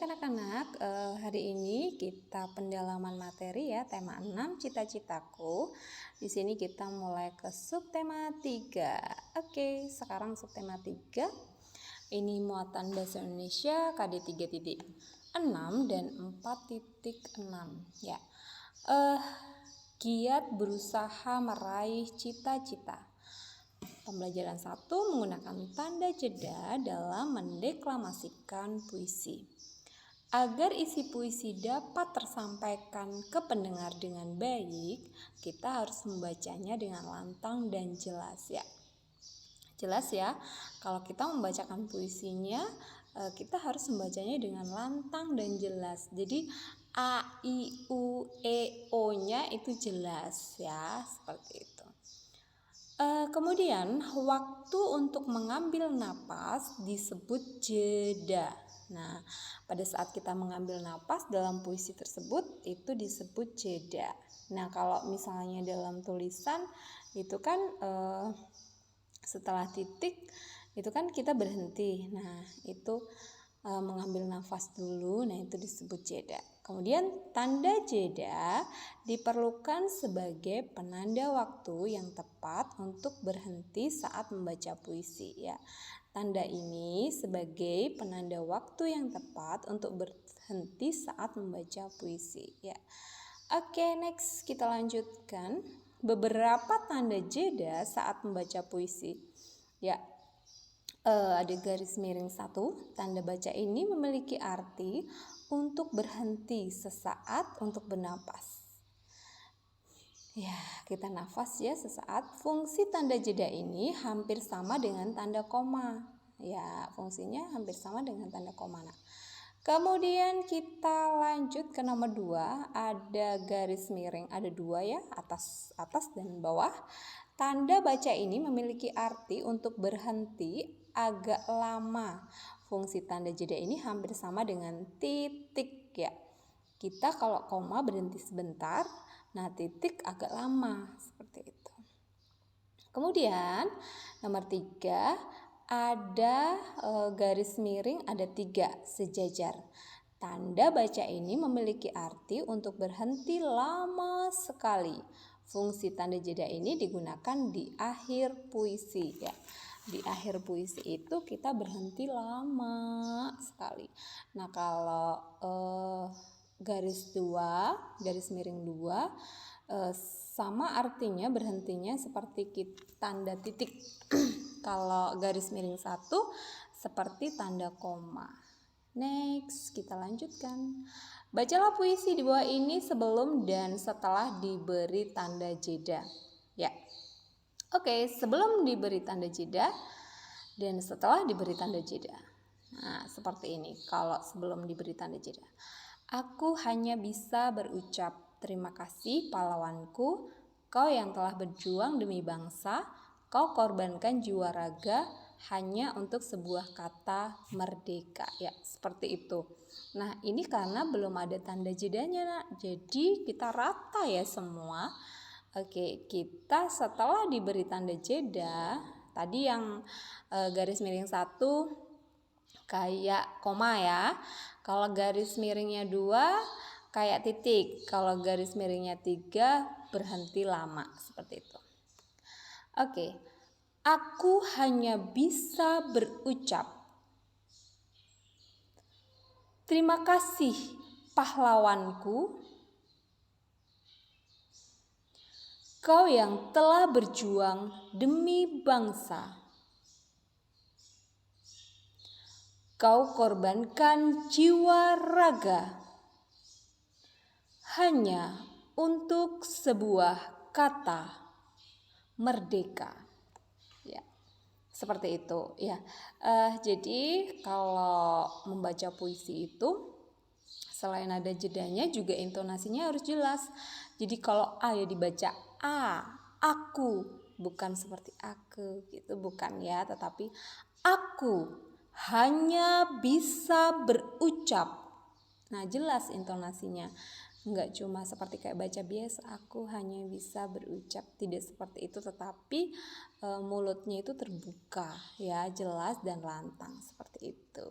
Baik anak-anak, hari ini kita pendalaman materi ya, tema 6 cita-citaku. Di sini kita mulai ke subtema 3. Oke, sekarang subtema 3. Ini muatan bahasa Indonesia KD 3.6 dan 4.6 ya. Giat berusaha meraih cita-cita. Pembelajaran 1 menggunakan tanda jeda dalam mendeklamasikan puisi. Agar isi puisi dapat tersampaikan ke pendengar dengan baik, kita harus membacanya dengan lantang dan jelas ya. Jelas ya, kalau kita membacakan puisinya, kita harus membacanya dengan lantang dan jelas. Jadi A, I, U, E, O-nya itu jelas ya, seperti itu. Kemudian waktu untuk mengambil napas disebut jeda. Nah, pada saat kita mengambil napas dalam puisi tersebut itu disebut jeda. Nah, kalau misalnya dalam tulisan itu kan setelah titik itu kan kita berhenti. Nah, itu mengambil nafas dulu, nah itu disebut jeda. Kemudian tanda jeda diperlukan sebagai penanda waktu yang tepat untuk berhenti saat membaca puisi ya. Tanda ini sebagai penanda waktu yang tepat untuk berhenti saat membaca puisi ya. Oke, next kita lanjutkan beberapa tanda jeda saat membaca puisi. Ya. Ada garis miring 1, tanda baca ini memiliki arti untuk berhenti sesaat untuk bernapas. Ya, kita nafas ya sesaat. Fungsi tanda jeda ini hampir sama dengan tanda koma. Ya, fungsinya hampir sama dengan tanda koma. Nah, kemudian kita lanjut ke nomor 2, ada garis miring, ada 2 ya, atas dan bawah. Tanda baca ini memiliki arti untuk berhenti agak lama. Fungsi tanda jeda ini hampir sama dengan titik ya. Kita kalau koma berhenti sebentar, nah titik agak lama seperti itu. Kemudian nomor 3 ada garis miring, ada 3 sejajar. Tanda baca ini memiliki arti untuk berhenti lama sekali. Fungsi tanda jeda ini digunakan di akhir puisi ya. Di akhir puisi itu kita berhenti lama sekali. Nah, kalau garis miring 2 sama artinya berhentinya seperti tanda titik. Kalau garis miring 1 seperti tanda koma. Next, kita lanjutkan. Bacalah puisi di bawah ini sebelum dan setelah diberi tanda jeda. Ya. Oke, sebelum diberi tanda jeda dan setelah diberi tanda jeda. Nah, seperti ini kalau sebelum diberi tanda jeda. Aku hanya bisa berucap terima kasih pahlawanku, kau yang telah berjuang demi bangsa, kau korbankan jiwa raga hanya untuk sebuah kata merdeka. Ya, seperti itu. Nah, ini karena belum ada tanda jedanya, Nak. Jadi kita rata ya semua. Oke, kita setelah diberi tanda jeda, tadi yang garis miring 1 kayak koma ya. Kalau garis miringnya 2 kayak titik. Kalau garis miringnya 3 berhenti lama, seperti itu. Oke. Aku hanya bisa berucap terima kasih pahlawanku, kau yang telah berjuang demi bangsa. Kau korbankan jiwa raga hanya untuk sebuah kata merdeka. Ya, seperti itu ya. Jadi kalau membaca puisi itu selain ada jedanya juga intonasinya harus jelas. Jadi kalau A ya dibaca A, aku, bukan seperti aku gitu, bukan ya, tetapi aku hanya bisa berucap. Nah, jelas intonasinya. Enggak cuma seperti kayak baca biasa, aku hanya bisa berucap, tidak seperti itu, tetapi mulutnya itu terbuka ya, jelas dan lantang seperti itu.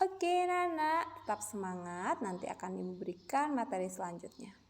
Oke, Nana, tetap semangat. Nanti akan Ibu berikan materi selanjutnya.